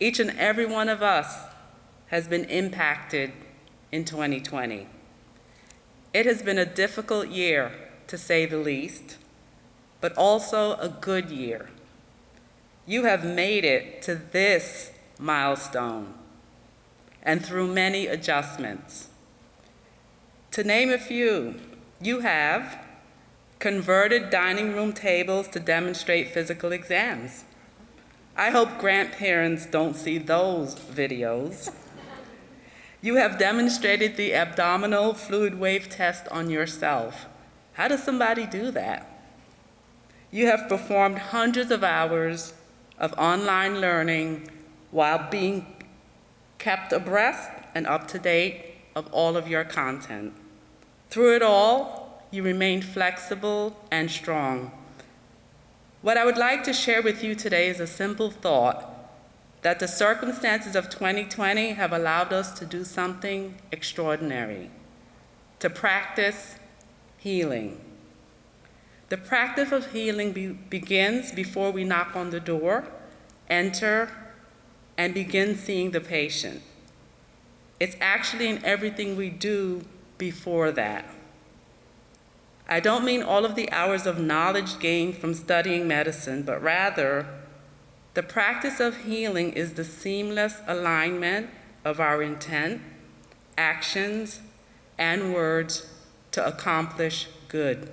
Each and every one of us has been impacted in 2020. It has been a difficult year, to say the least, but also a good year. You have made it to this milestone, and through many adjustments. To name a few, you have converted dining room tables to demonstrate physical exams. I hope grandparents don't see those videos. You have demonstrated the abdominal fluid wave test on yourself. How does somebody do that? You have performed hundreds of hours of online learning while being kept abreast and up to date of all of your content. Through it all, you remained flexible and strong. What I would like to share with you today is a simple thought that the circumstances of 2020 have allowed us to do something extraordinary, to practice healing. The practice of healing begins before we knock on the door, enter, and begin seeing the patient. It's actually in everything we do before that. I don't mean all of the hours of knowledge gained from studying medicine, but rather, the practice of healing is the seamless alignment of our intent, actions, and words to accomplish good.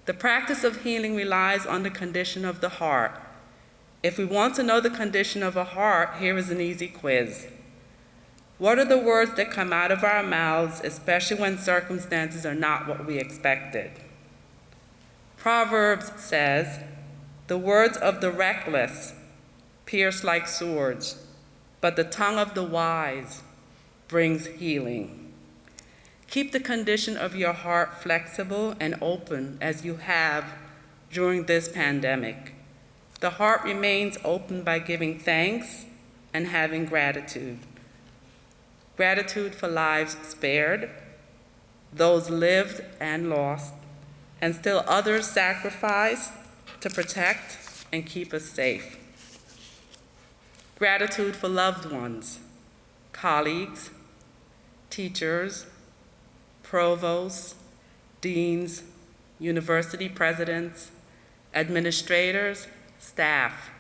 The practice of healing relies on the condition of the heart. If we want to know the condition of a heart, here is an easy quiz. What are the words that come out of our mouths, especially when circumstances are not what we expected? Proverbs says, "The words of the reckless pierce like swords, but the tongue of the wise brings healing." Keep the condition of your heart flexible and open as you have during this pandemic. The heart remains open by giving thanks and having gratitude. Gratitude for lives spared, those lived and lost, and still others sacrificed to protect and keep us safe. Gratitude for loved ones, colleagues, teachers, provosts, deans, university presidents, administrators, staff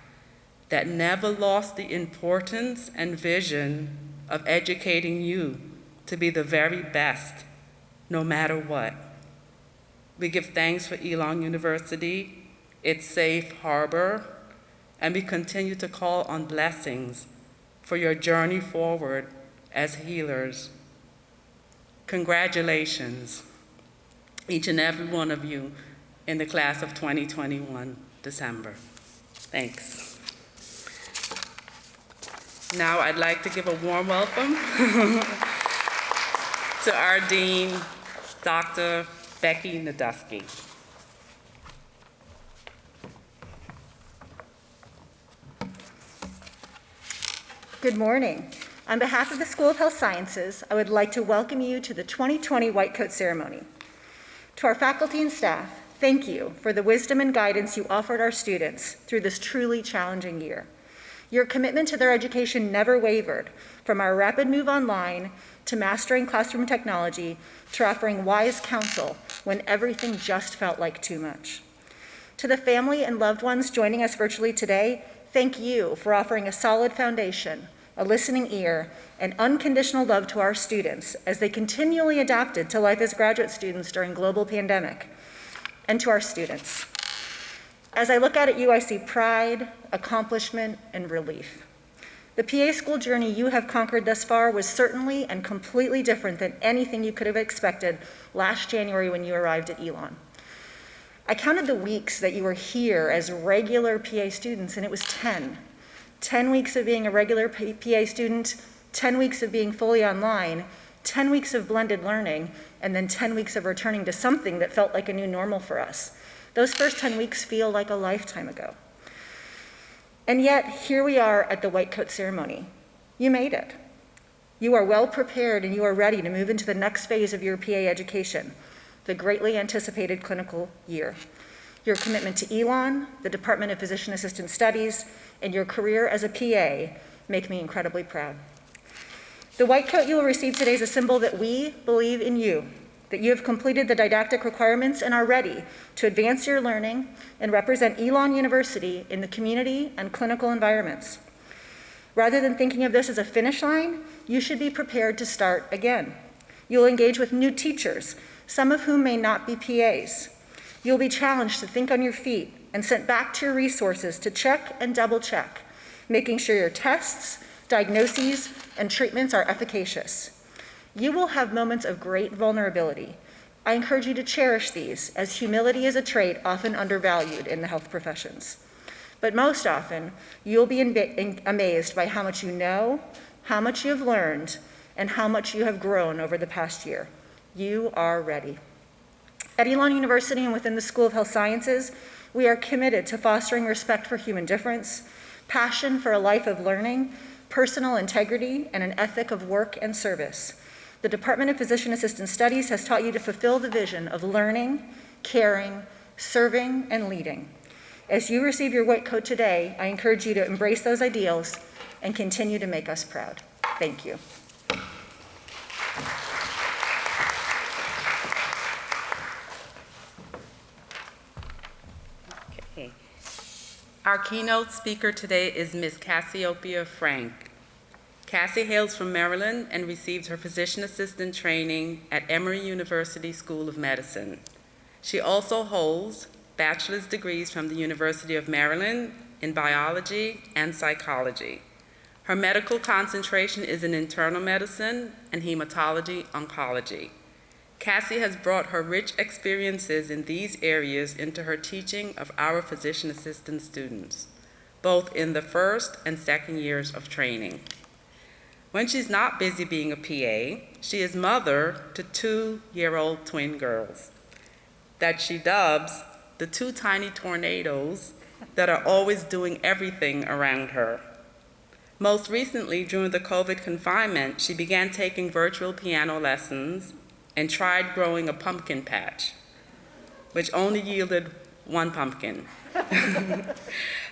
that never lost the importance and vision of educating you to be the very best, no matter what. We give thanks for Elon University, its safe harbor, and we continue to call on blessings for your journey forward as healers. Congratulations, each and every one of you in the class of 2021, December. Thanks. Now I'd like to give a warm welcome to our Dean, Dr. Becky Nadusky. Good morning. On behalf of the School of Health Sciences, I would like to welcome you to the 2020 White Coat Ceremony. To our faculty and staff, thank you for the wisdom and guidance you offered our students through this truly challenging year. Your commitment to their education never wavered, from our rapid move online to mastering classroom technology to offering wise counsel when everything just felt like too much. To the family and loved ones joining us virtually today, thank you for offering a solid foundation, a listening ear, and unconditional love to our students as they continually adapted to life as graduate students during global pandemic. And to our students. As I look out at you, I see pride, accomplishment, and relief. The PA school journey you have conquered thus far was certainly and completely different than anything you could have expected last January when you arrived at Elon. I counted the weeks that you were here as regular PA students, and it was 10. 10 weeks of being a regular PA student, 10 weeks of being fully online, 10 weeks of blended learning, and then 10 weeks of returning to something that felt like a new normal for us. Those first 10 weeks feel like a lifetime ago. And yet, here we are at the White Coat Ceremony. You made it. You are well prepared and you are ready to move into the next phase of your PA education, the greatly anticipated clinical year. Your commitment to Elon, the Department of Physician Assistant Studies, and your career as a PA make me incredibly proud. The white coat you will receive today is a symbol that we believe in you, that you have completed the didactic requirements and are ready to advance your learning and represent Elon University in the community and clinical environments. Rather than thinking of this as a finish line, you should be prepared to start again. You'll engage with new teachers, some of whom may not be PAs. You'll be challenged to think on your feet and sent back to your resources to check and double check, making sure your tests, diagnoses, and treatments are efficacious. You will have moments of great vulnerability. I encourage you to cherish these, as humility is a trait often undervalued in the health professions. But most often, you'll be amazed by how much you know, how much you have learned, and how much you have grown over the past year. You are ready. At Elon University and within the School of Health Sciences, we are committed to fostering respect for human difference, passion for a life of learning, personal integrity, and an ethic of work and service. The Department of Physician Assistant Studies has taught you to fulfill the vision of learning, caring, serving, and leading. As you receive your white coat today, I encourage you to embrace those ideals and continue to make us proud. Thank you. Okay. Our keynote speaker today is Ms. Cassie Frank. Cassie hails from Maryland and received her physician assistant training at Emory University School of Medicine. She also holds bachelor's degrees from the University of Maryland in biology and psychology. Her medical concentration is in internal medicine and hematology oncology. Cassie has brought her rich experiences in these areas into her teaching of our physician assistant students, both in the first and second years of training. When she's not busy being a PA, she is mother to 2-year-old twin girls that she dubs the 2 tiny tornadoes that are always doing everything around her. Most recently, during the COVID confinement, she began taking virtual piano lessons and tried growing a pumpkin patch, which only yielded 1 pumpkin.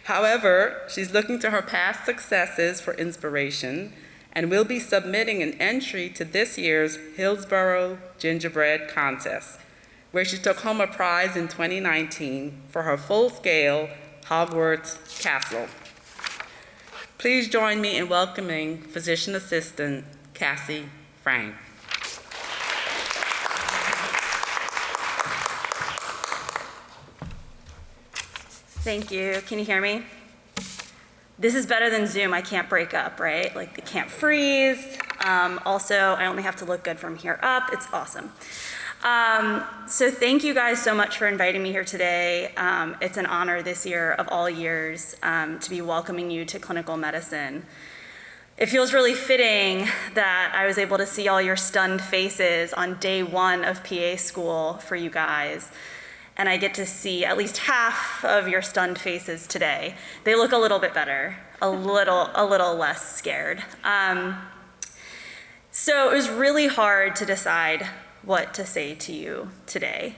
However, she's looking to her past successes for inspiration and will be submitting an entry to this year's Hillsborough Gingerbread Contest, where she took home a prize in 2019 for her full-scale Hogwarts castle. Please join me in welcoming physician assistant Cassie Frank. Thank you. Can you hear me? This is better than Zoom. I can't break up, right? Like, it can't freeze. Also, I only have to look good from here up. It's awesome. So thank you guys so much for inviting me here today. It's an honor this year of all years to be welcoming you to clinical medicine. It feels really fitting that I was able to see all your stunned faces on day 1 of PA school for you guys. And I get to see at least half of your stunned faces today. They look a little bit better, a little less scared. So it was really hard to decide what to say to you today.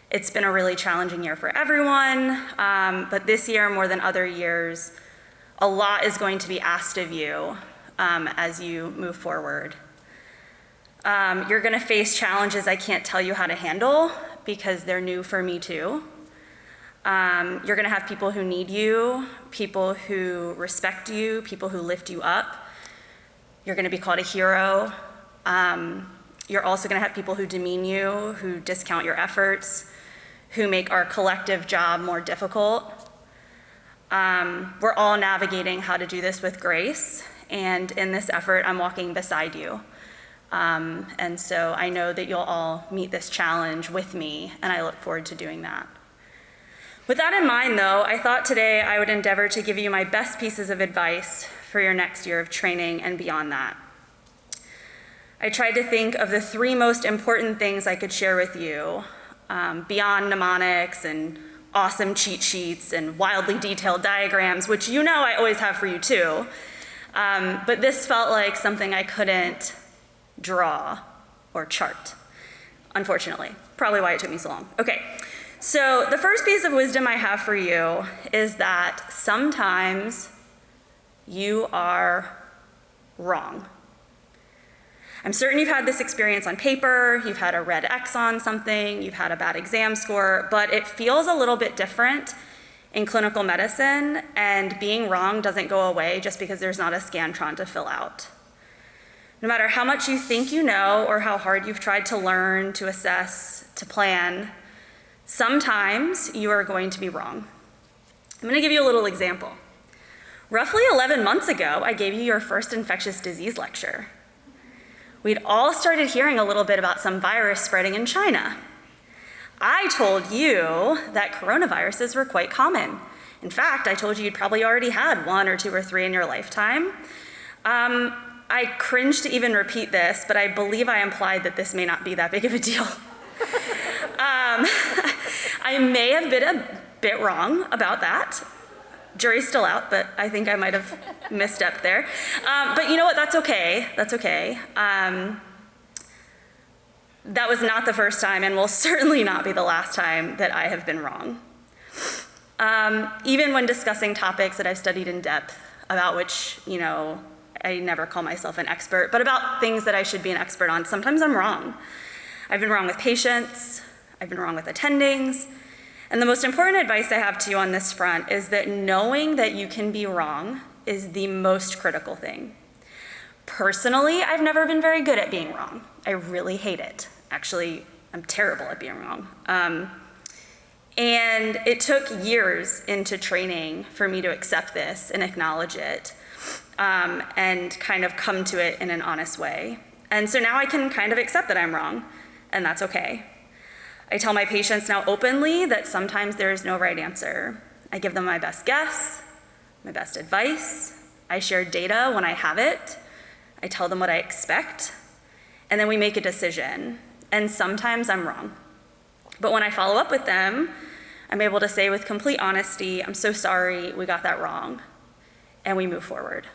It's been a really challenging year for everyone, but this year, more than other years, a lot is going to be asked of you as you move forward. You're gonna face challenges I can't tell you how to handle because they're new for me too. You're gonna have people who need you, people who respect you, people who lift you up. You're gonna be called a hero. You're also gonna have people who demean you, who discount your efforts, who make our collective job more difficult. We're all navigating how to do this with grace, and in this effort, I'm walking beside you. And so I know that you'll all meet this challenge with me, and I look forward to doing that. With that in mind, though, I thought today I would endeavor to give you my best pieces of advice for your next year of training and beyond that. I tried to think of the 3 most important things I could share with you, beyond mnemonics and awesome cheat sheets and wildly detailed diagrams, which you know I always have for you too. But this felt like something I couldn't draw or chart, unfortunately. Probably why it took me so long. Okay, So the first piece of wisdom I have for you is that sometimes you are wrong. I'm certain you've had this experience on paper, you've had a red X on something, you've had a bad exam score, but it feels a little bit different in clinical medicine, and being wrong doesn't go away just because there's not a Scantron to fill out. No matter how much you think you know or how hard you've tried to learn, to assess, to plan, sometimes you are going to be wrong. I'm going to give you a little example. Roughly 11 months ago, I gave you your first infectious disease lecture. We'd all started hearing a little bit about some virus spreading in China. I told you that coronaviruses were quite common. In fact, I told you you'd probably already had 1 or 2 or 3 in your lifetime. I cringe to even repeat this, but I believe I implied that this may not be that big of a deal. I may have been a bit wrong about that. Jury's still out, but I think I might have misstepped there. But you know what, that's okay, that's okay. That was not the first time and will certainly not be the last time that I have been wrong. Even when discussing topics that I've studied in depth, about which, I never call myself an expert, but about things that I should be an expert on, sometimes I'm wrong. I've been wrong with patients, I've been wrong with attendings, and the most important advice I have to you on this front is that knowing that you can be wrong is the most critical thing. Personally, I've never been very good at being wrong. I really hate it. Actually, I'm terrible at being wrong. And it took years into training for me to accept this and acknowledge it, and kind of come to it in an honest way. And so now I can kind of accept that I'm wrong, and that's okay. I tell my patients now openly that sometimes there is no right answer. I give them my best guess, my best advice. I share data when I have it. I tell them what I expect, and then we make a decision. And sometimes I'm wrong. But when I follow up with them, I'm able to say with complete honesty, I'm so sorry, we got that wrong, and we move forward.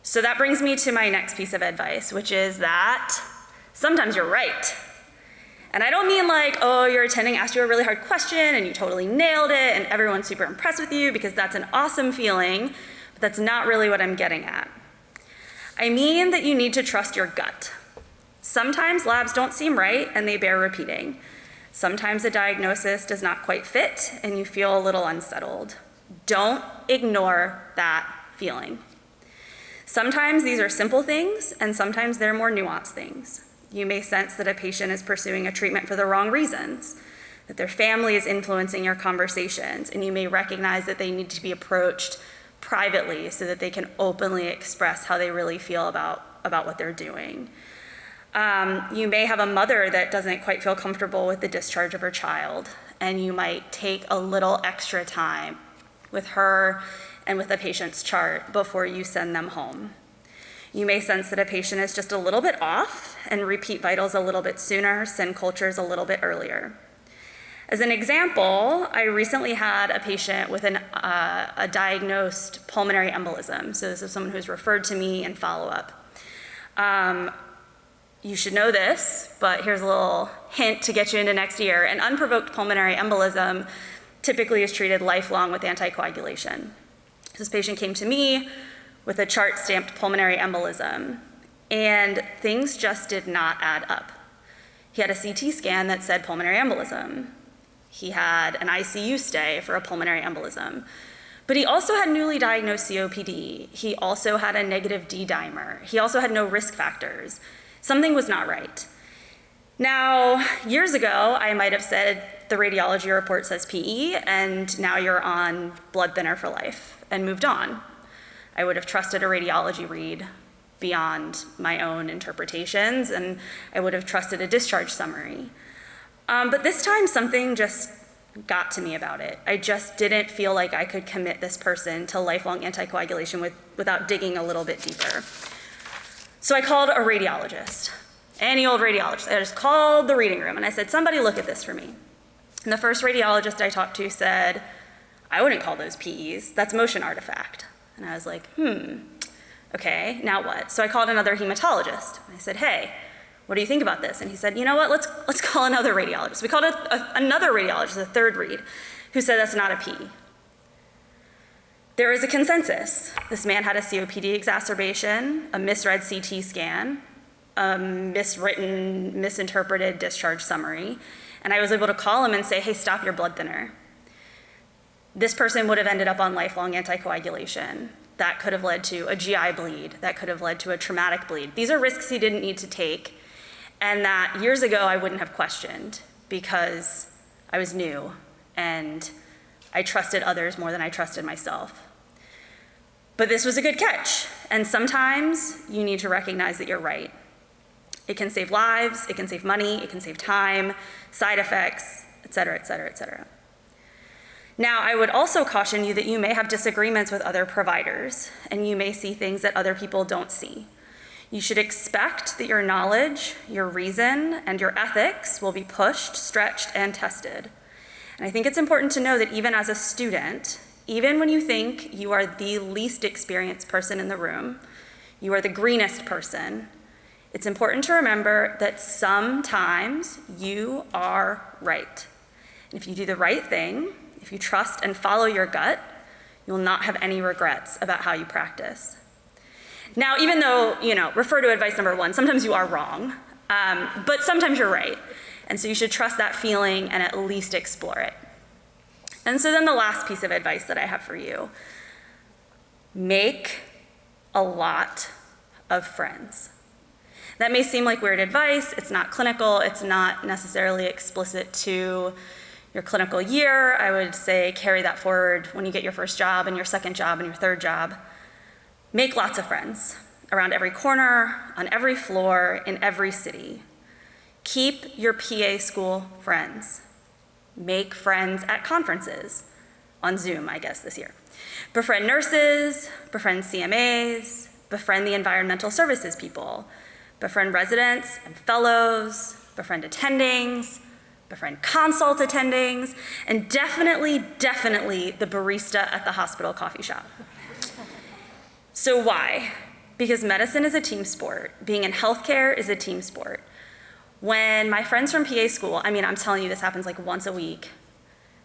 So that brings me to my next piece of advice, which is that sometimes you're right. And I don't mean like, oh, your attending asked you a really hard question and you totally nailed it and everyone's super impressed with you, because that's an awesome feeling, but that's not really what I'm getting at. I mean that you need to trust your gut. Sometimes labs don't seem right and they bear repeating. Sometimes a diagnosis does not quite fit and you feel a little unsettled. Don't ignore that feeling. Sometimes these are simple things and sometimes they're more nuanced things. You may sense that a patient is pursuing a treatment for the wrong reasons, that their family is influencing your conversations, and you may recognize that they need to be approached privately so that they can openly express how they really feel about what they're doing. You may have a mother that doesn't quite feel comfortable with the discharge of her child, and you might take a little extra time with her and with the patient's chart before you send them home. You may sense that a patient is just a little bit off and repeat vitals a little bit sooner, send cultures a little bit earlier. As an example, I recently had a patient with a diagnosed pulmonary embolism. So this is someone who's referred to me in follow-up. You should know this, but here's a little hint to get you into next year. An unprovoked pulmonary embolism typically is treated lifelong with anticoagulation. This patient came to me with a chart stamped pulmonary embolism, and things just did not add up. He had a CT scan that said pulmonary embolism. He had an ICU stay for a pulmonary embolism, but he also had newly diagnosed COPD. He also had a negative D dimer. He also had no risk factors. Something was not right. Now, years ago, I might have said the radiology report says PE, and now you're on blood thinner for life, and moved on. I would have trusted a radiology read beyond my own interpretations, and I would have trusted a discharge summary. But this time, something just got to me about it. I just didn't feel like I could commit this person to lifelong anticoagulation without digging a little bit deeper. So I called a radiologist, any old radiologist. I just called the reading room, and I said, somebody look at this for me. And the first radiologist I talked to said, I wouldn't call those PEs, that's motion artifact. And I was like, okay, now what? So I called another hematologist. I said, hey, what do you think about this? And he said, you know what, let's call another radiologist. We called another radiologist, a third read, who said that's not a P. There is a consensus. This man had a COPD exacerbation, a misread CT scan, a miswritten, misinterpreted discharge summary, and I was able to call him and say, hey, stop your blood thinner. This person would have ended up on lifelong anticoagulation. That could have led to a GI bleed. That could have led to a traumatic bleed. These are risks he didn't need to take, and that years ago I wouldn't have questioned because I was new and I trusted others more than I trusted myself. But this was a good catch, and sometimes you need to recognize that you're right. It can save lives, it can save money, it can save time, side effects, et cetera, et cetera, et cetera. Now, I would also caution you that you may have disagreements with other providers, and you may see things that other people don't see. You should expect that your knowledge, your reason, and your ethics will be pushed, stretched, and tested. And I think it's important to know that even as a student, even when you think you are the least experienced person in the room, you are the greenest person, it's important to remember that sometimes you are right. And if you do the right thing, if you trust and follow your gut, you will not have any regrets about how you practice. Now, even though, refer to advice number 1, sometimes you are wrong, but sometimes you're right. And so you should trust that feeling and at least explore it. And so then the last piece of advice that I have for you, make a lot of friends. That may seem like weird advice. It's not clinical. It's not necessarily explicit to your clinical year. I would say carry that forward when you get your first job and your second job and your third job. Make lots of friends around every corner, on every floor, in every city. Keep your PA school friends. Make friends at conferences, on Zoom, I guess, this year. Befriend nurses, befriend CMAs, befriend the environmental services people, befriend residents and fellows, befriend attendings, befriend consult attendings, and definitely the barista at the hospital coffee shop. So why? Because medicine is a team sport. Being in healthcare is a team sport. When my friends from PA school, I'm telling you, this happens like once a week.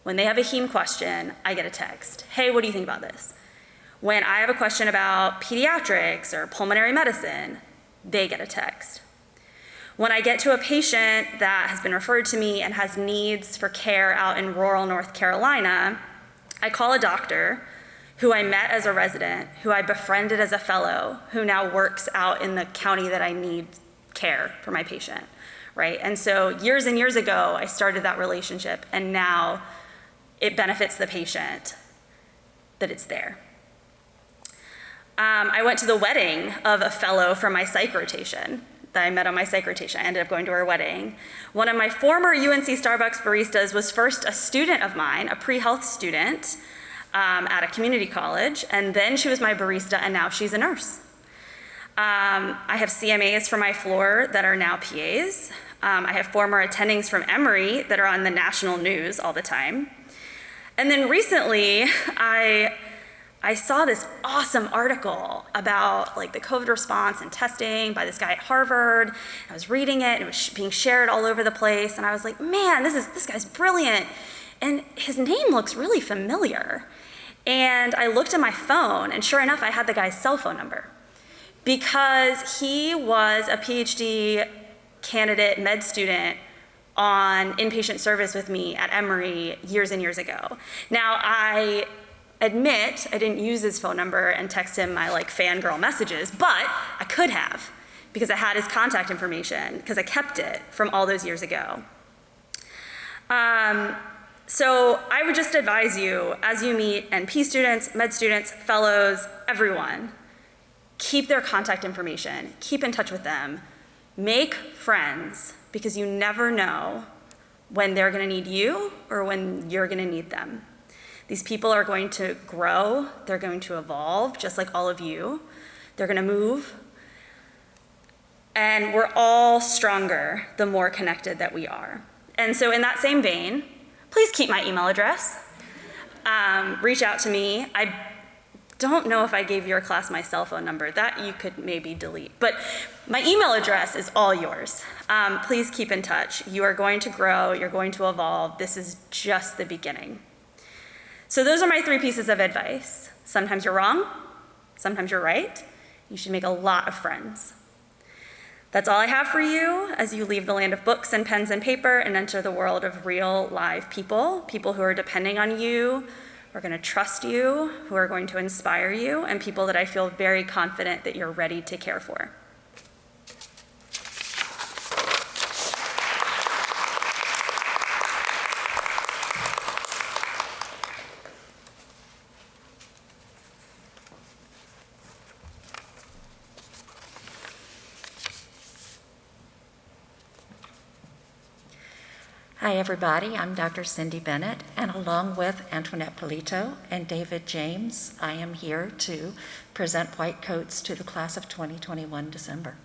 When they have a heme question, I get a text. Hey, what do you think about this? When I have a question about pediatrics or pulmonary medicine, they get a text. When I get to a patient that has been referred to me and has needs for care out in rural North Carolina, I call a doctor who I met as a resident, who I befriended as a fellow, who now works out in the county that I need care for my patient, right? And so years and years ago, I started that relationship, and now it benefits the patient that it's there. I went to the wedding of a fellow from my psych rotation that I met on my psych rotation. I ended up going to her wedding. One of my former UNC Starbucks baristas was first a student of mine, a pre-health student at a community college, and then she was my barista, and now she's a nurse. I have CMAs for my floor that are now PAs. I have former attendings from Emory that are on the national news all the time. And then recently, I saw this awesome article about the COVID response and testing by this guy at Harvard. I was reading it, and it was being shared all over the place, and I was like, man, this guy's brilliant, and his name looks really familiar. And I looked at my phone, and sure enough, I had the guy's cell phone number, because he was a PhD candidate med student on inpatient service with me at Emory years and years ago. Now, I admit I didn't use his phone number and text him my fangirl messages, but I could have, because I had his contact information, because I kept it from all those years ago. So I would just advise you, as you meet NP students, med students, fellows, everyone, keep their contact information, keep in touch with them, make friends, because you never know when they're gonna need you or when you're gonna need them. These people are going to grow, they're going to evolve, just like all of you. They're gonna move. And we're all stronger the more connected that we are. And so in that same vein, please keep my email address. Reach out to me. I don't know if I gave your class my cell phone number. That you could maybe delete. But my email address is all yours. Please keep in touch. You are going to grow, you're going to evolve. This is just the beginning. So those are my 3 pieces of advice. Sometimes you're wrong, sometimes you're right. You should make a lot of friends. That's all I have for you as you leave the land of books and pens and paper and enter the world of real, live people who are depending on you, who are going to trust you, who are going to inspire you, and people that I feel very confident that you're ready to care for. Hi, everybody. I'm Dr. Cindy Bennett, and along with Antoinette Polito and David James, I am here to present white coats to the class of 2021 December.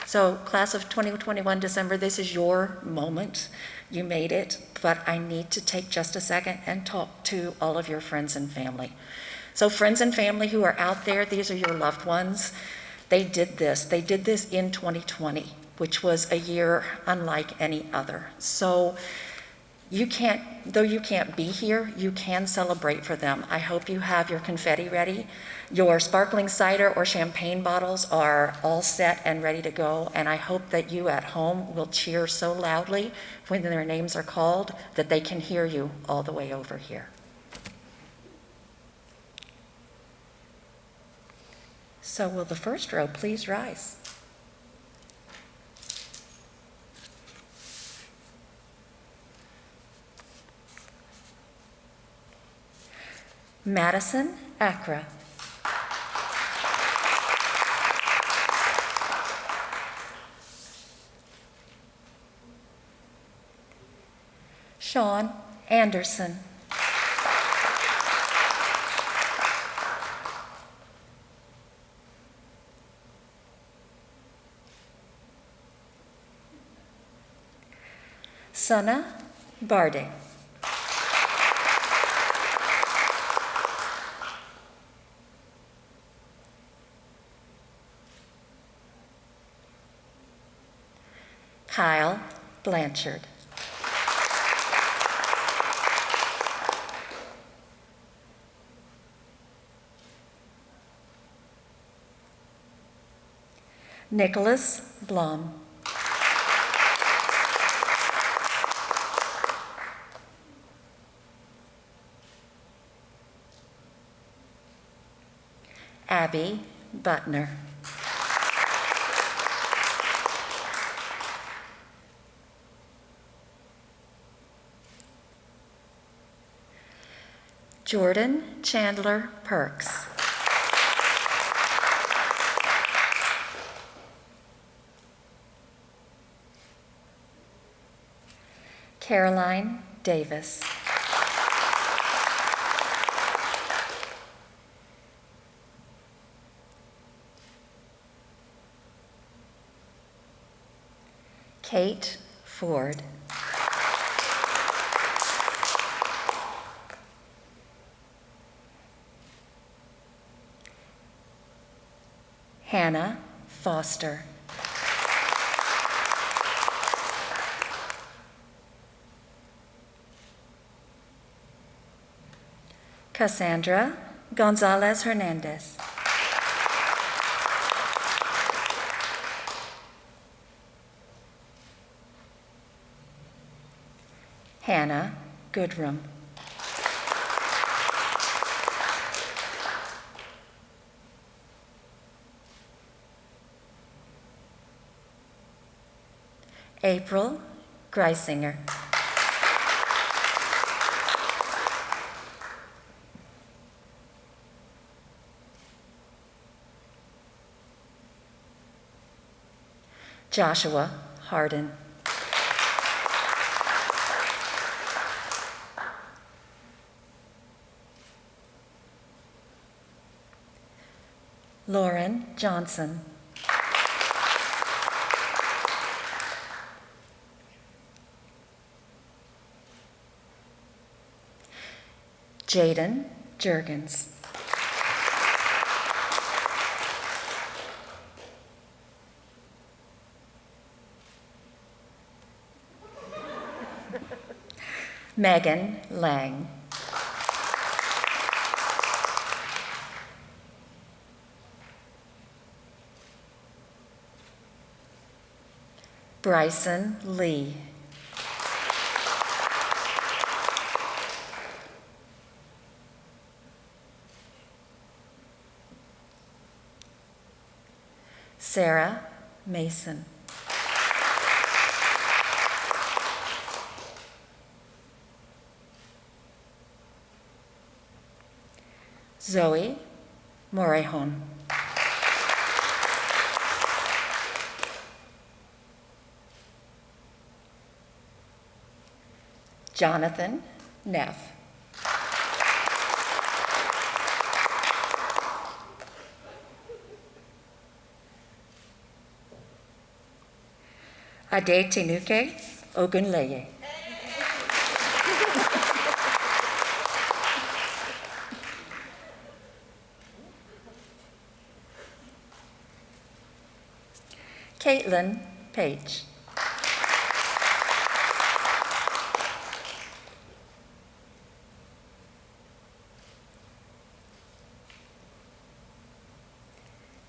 So, class of 2021 December, this is your moment. You made it, but I need to take just a second and talk to all of your friends and family. So, friends and family who are out there, these are your loved ones. They did this in 2020. Which was a year unlike any other. So though you can't be here, you can celebrate for them. I hope you have your confetti ready. Your sparkling cider or champagne bottles are all set and ready to go, and I hope that you at home will cheer so loudly when their names are called that they can hear you all the way over here. So will the first row please rise? Madison Accra. Sean Anderson. Sana Barde. Kyle Blanchard. Nicholas Blum. Abby Butner. Jordan Chandler Perks. Caroline Davis. Kate Ford. Hannah Foster. Cassandra Gonzalez Hernandez. Hannah Goodrum. April Greisinger. Joshua Harden. Lauren Johnson. Jaden Jurgens. Megan Lang. Bryson Lee. Sarah Mason. Zoe Morejon. Jonathan Neff. Adetinuke Ogunleye. Caitlin Page.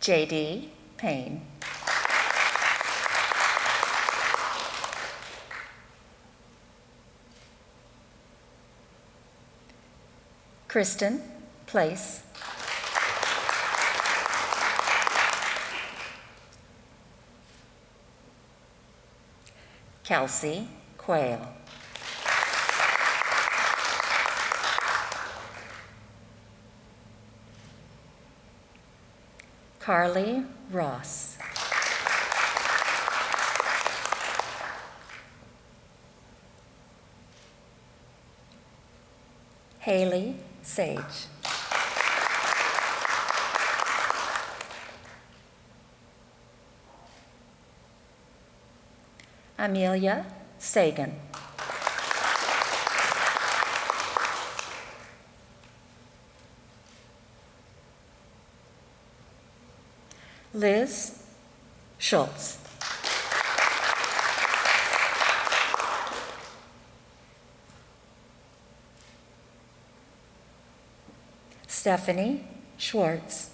J.D. Payne. Kristen Place. Kelsey Quayle. Carly Ross. Haley Sage. Amelia Sagan. Liz Schultz. Stephanie Schwartz.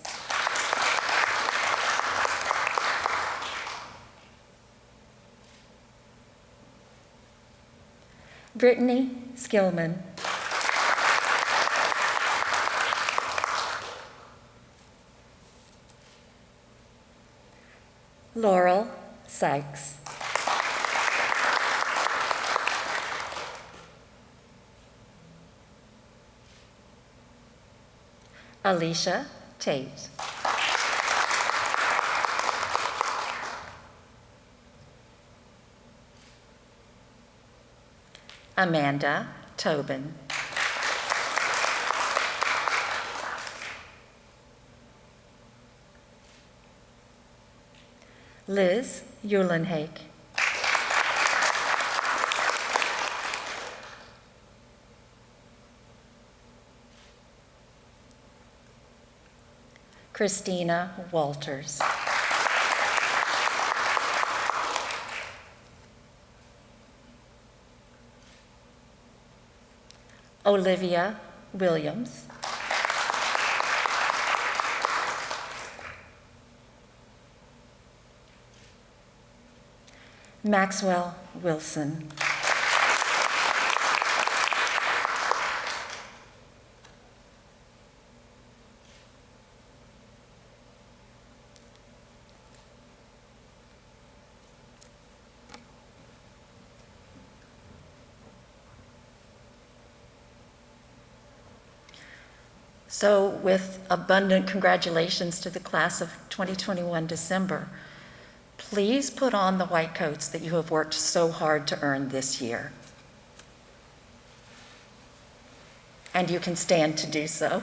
Brittany Skillman. Laurel Sykes. Alicia Tate. Amanda Tobin. Liz Eulenhake. Christina Walters. Olivia Williams. Maxwell Wilson. So with abundant congratulations to the class of 2021 December, please put on the white coats that you have worked so hard to earn this year. And you can stand to do so.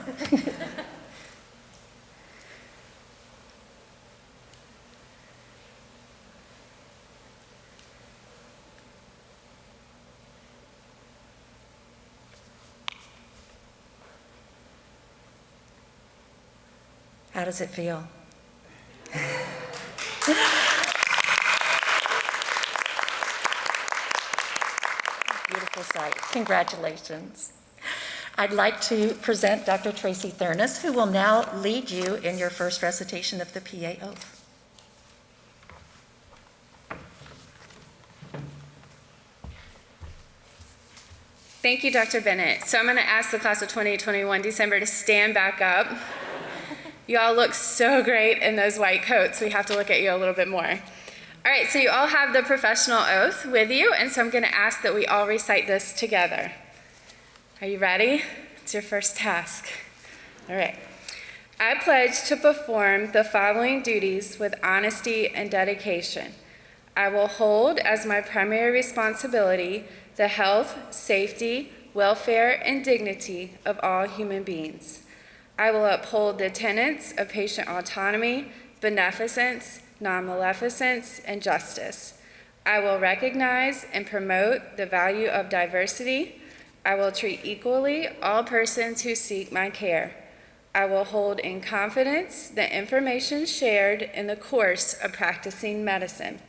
How does it feel? Beautiful sight. Congratulations. I'd like to present Dr. Tracy Thurnis, who will now lead you in your first recitation of the PA oath. Thank you, Dr. Bennett. So I'm going to ask the class of 2021 December to stand back up. You all look so great in those white coats. We have to look at you a little bit more. All right, so you all have the professional oath with you, and so I'm going to ask that we all recite this together. Are you ready? It's your first task. All right. I pledge to perform the following duties with honesty and dedication. I will hold as my primary responsibility the health, safety, welfare, and dignity of all human beings. I will uphold the tenets of patient autonomy, beneficence, non-maleficence, and justice. I will recognize and promote the value of diversity. I will treat equally all persons who seek my care. I will hold in confidence the information shared in the course of practicing medicine.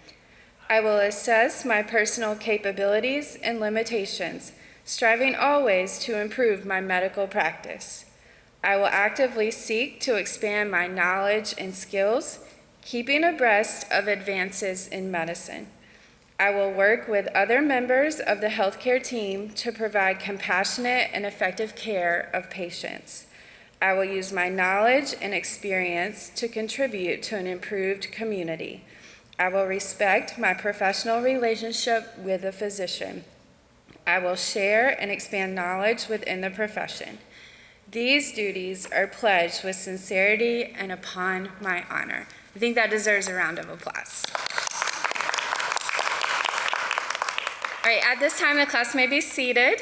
I will assess my personal capabilities and limitations, striving always to improve my medical practice. I will actively seek to expand my knowledge and skills, keeping abreast of advances in medicine. I will work with other members of the healthcare team to provide compassionate and effective care of patients. I will use my knowledge and experience to contribute to an improved community. I will respect my professional relationship with the physician. I will share and expand knowledge within the profession. These duties are pledged with sincerity and upon my honor. I think that deserves a round of applause. All right, at this time, the class may be seated.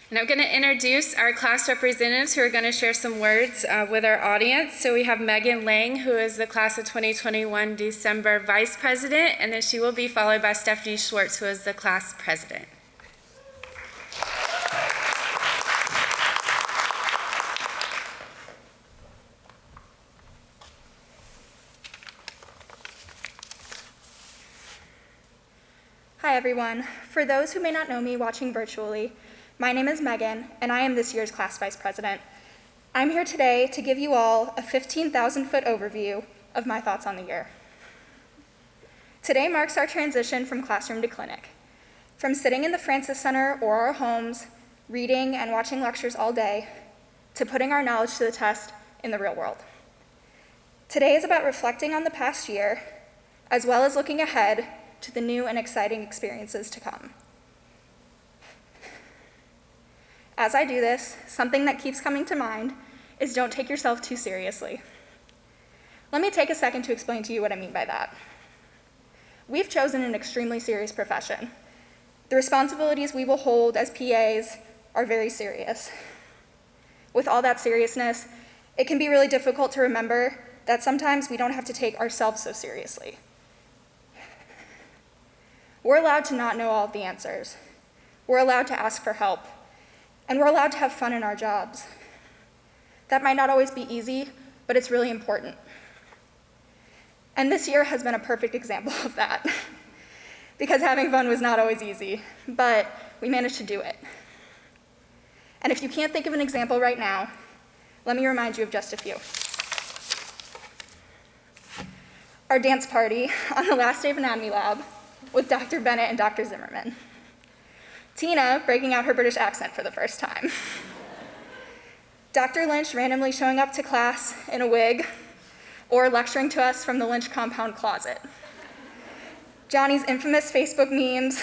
And I'm going to introduce our class representatives who are going to share some words with our audience. So we have Megan Lang, who is the class of 2021 December Vice President, and then she will be followed by Stephanie Schwartz, who is the class President. Hi everyone. For those who may not know me watching virtually, my name is Megan, and I am this year's class vice president. I'm here today to give you all a 15,000-foot overview of my thoughts on the year. Today marks our transition from classroom to clinic, from sitting in the Francis Center or our homes, reading and watching lectures all day, to putting our knowledge to the test in the real world. Today is about reflecting on the past year, as well as looking ahead to the new and exciting experiences to come. As I do this, something that keeps coming to mind is don't take yourself too seriously. Let me take a second to explain to you what I mean by that. We've chosen an extremely serious profession. The responsibilities we will hold as PAs are very serious. With all that seriousness, it can be really difficult to remember that sometimes we don't have to take ourselves so seriously. We're allowed to not know all of the answers. We're allowed to ask for help. And we're allowed to have fun in our jobs. That might not always be easy, but it's really important. And this year has been a perfect example of that. Because having fun was not always easy, but we managed to do it. And if you can't think of an example right now, let me remind you of just a few. Our dance party on the last day of anatomy lab with Dr. Bennett and Dr. Zimmerman. Tina breaking out her British accent for the first time. Dr. Lynch randomly showing up to class in a wig or lecturing to us from the Lynch compound closet. Johnny's infamous Facebook memes,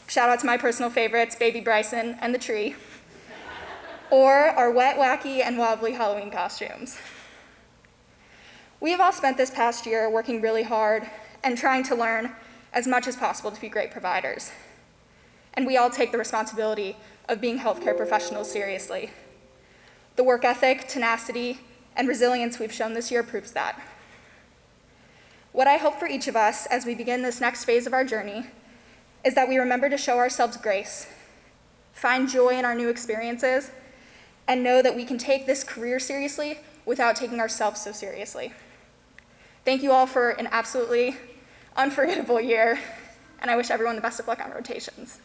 shout out to my personal favorites, Baby Bryson and the tree, or our wet, wacky, and wobbly Halloween costumes. We have all spent this past year working really hard and trying to learn as much as possible to be great providers. And we all take the responsibility of being healthcare professionals seriously. The work ethic, tenacity, and resilience we've shown this year proves that. What I hope for each of us as we begin this next phase of our journey is that we remember to show ourselves grace, find joy in our new experiences, and know that we can take this career seriously without taking ourselves so seriously. Thank you all for an absolutely unforgettable year, and I wish everyone the best of luck on rotations.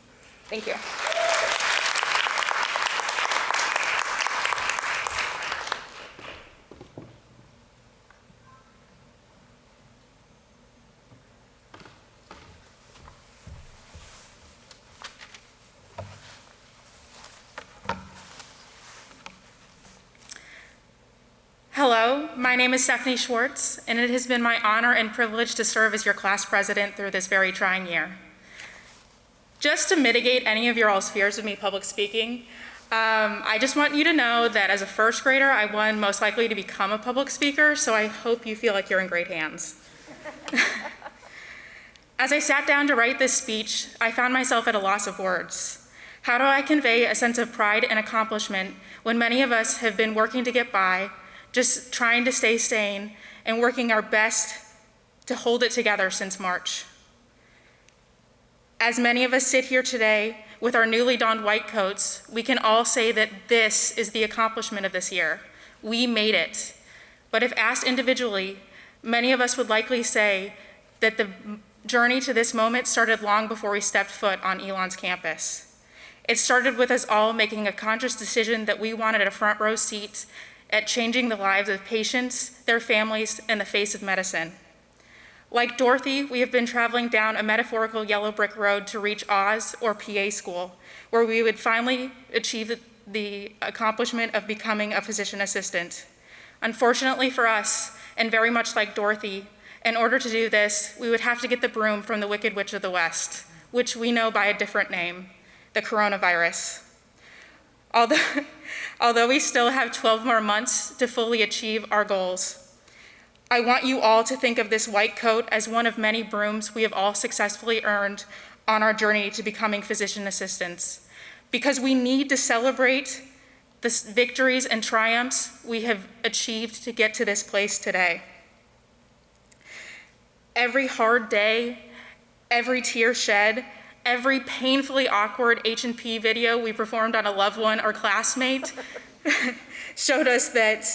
Thank you. Hello, my name is Stephanie Schwartz, and it has been my honor and privilege to serve as your class president through this very trying year. Just to mitigate any of your all's fears of me public speaking, I just want you to know that as a first grader, I won most likely to become a public speaker, so I hope you feel like you're in great hands. As I sat down to write this speech, I found myself at a loss of words. How do I convey a sense of pride and accomplishment when many of us have been working to get by, just trying to stay sane and working our best to hold it together since March? As many of us sit here today with our newly donned white coats, we can all say that this is the accomplishment of this year. We made it. But if asked individually, many of us would likely say that the journey to this moment started long before we stepped foot on Elon's campus. It started with us all making a conscious decision that we wanted a front row seat at changing the lives of patients, their families, and the face of medicine. Like Dorothy, we have been traveling down a metaphorical yellow brick road to reach Oz or PA school, where we would finally achieve the accomplishment of becoming a physician assistant. Unfortunately for us, and very much like Dorothy, in order to do this, we would have to get the broom from the Wicked Witch of the West, which we know by a different name, the coronavirus. Although we still have 12 more months to fully achieve our goals, I want you all to think of this white coat as one of many brooms we have all successfully earned on our journey to becoming physician assistants, because we need to celebrate the victories and triumphs we have achieved to get to this place today. Every hard day, every tear shed, every painfully awkward H&P video we performed on a loved one or classmate showed us that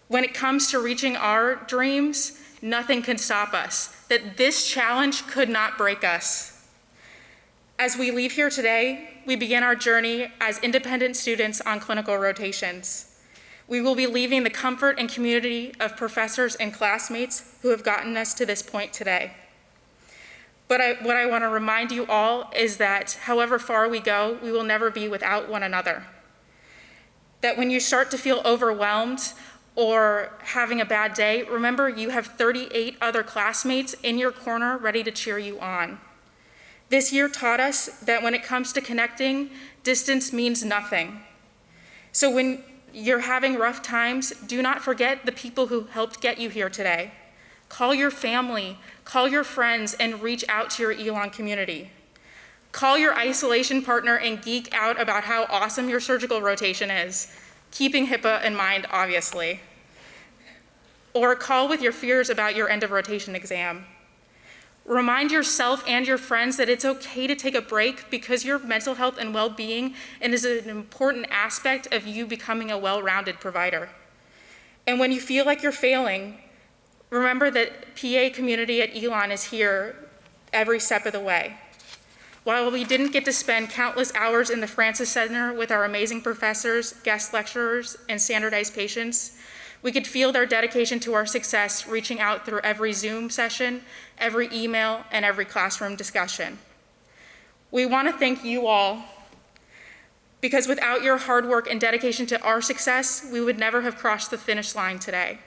when it comes to reaching our dreams, nothing can stop us, that this challenge could not break us. As we leave here today, we begin our journey as independent students on clinical rotations. We will be leaving the comfort and community of professors and classmates who have gotten us to this point today. But what I want to remind you all is that however far we go, we will never be without one another. That when you start to feel overwhelmed or having a bad day, remember you have 38 other classmates in your corner ready to cheer you on. This year taught us that when it comes to connecting, distance means nothing. So when you're having rough times, do not forget the people who helped get you here today. Call your family, call your friends, and reach out to your Elon community. Call your isolation partner and geek out about how awesome your surgical rotation is, keeping HIPAA in mind, obviously. Or call with your fears about your end of rotation exam. Remind yourself and your friends that it's okay to take a break because your mental health and well-being is an important aspect of you becoming a well-rounded provider. And when you feel like you're failing, remember that PA community at Elon is here every step of the way. While we didn't get to spend countless hours in the Francis Center with our amazing professors, guest lecturers, and standardized patients, we could feel their dedication to our success reaching out through every Zoom session, every email, and every classroom discussion. We want to thank you all, because without your hard work and dedication to our success, we would never have crossed the finish line today.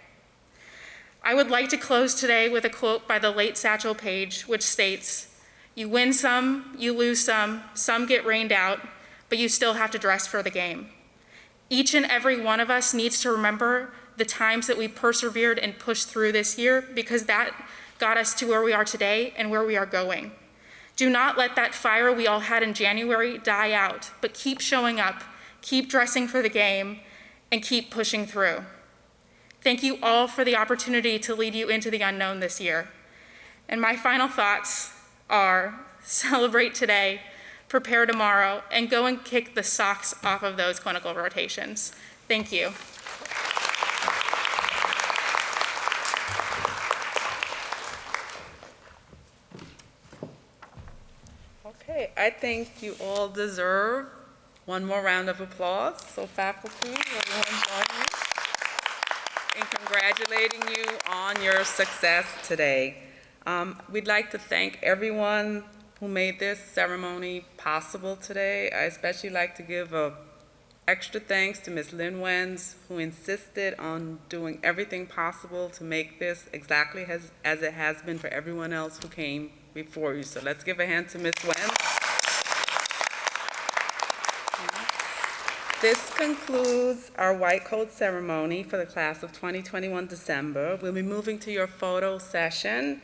I would like to close today with a quote by the late Satchel Paige, which states, "You win some, you lose some get rained out, but you still have to dress for the game." Each and every one of us needs to remember the times that we persevered and pushed through this year, because that got us to where we are today and where we are going. Do not let that fire we all had in January die out, but keep showing up, keep dressing for the game, and keep pushing through. Thank you all for the opportunity to lead you into the unknown this year. And my final thoughts are: celebrate today, prepare tomorrow, and go and kick the socks off of those clinical rotations. Thank you. Okay, I think you all deserve one more round of applause. So faculty, everyone join me in congratulating you on your success today. We'd like to thank everyone who made this ceremony possible today. I especially like to give a extra thanks to Ms. Lynn Wenz, who insisted on doing everything possible to make this exactly as it has been for everyone else who came before you. So let's give a hand to Ms. Wenz. This concludes our white coat ceremony for the class of 2021 December. We'll be moving to your photo session.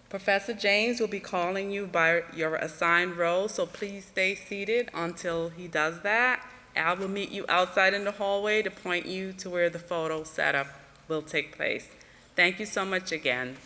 Professor James will be calling you by your assigned role, so please stay seated until he does that. Al will meet you outside in the hallway to point you to where the photo setup will take place. Thank you so much again.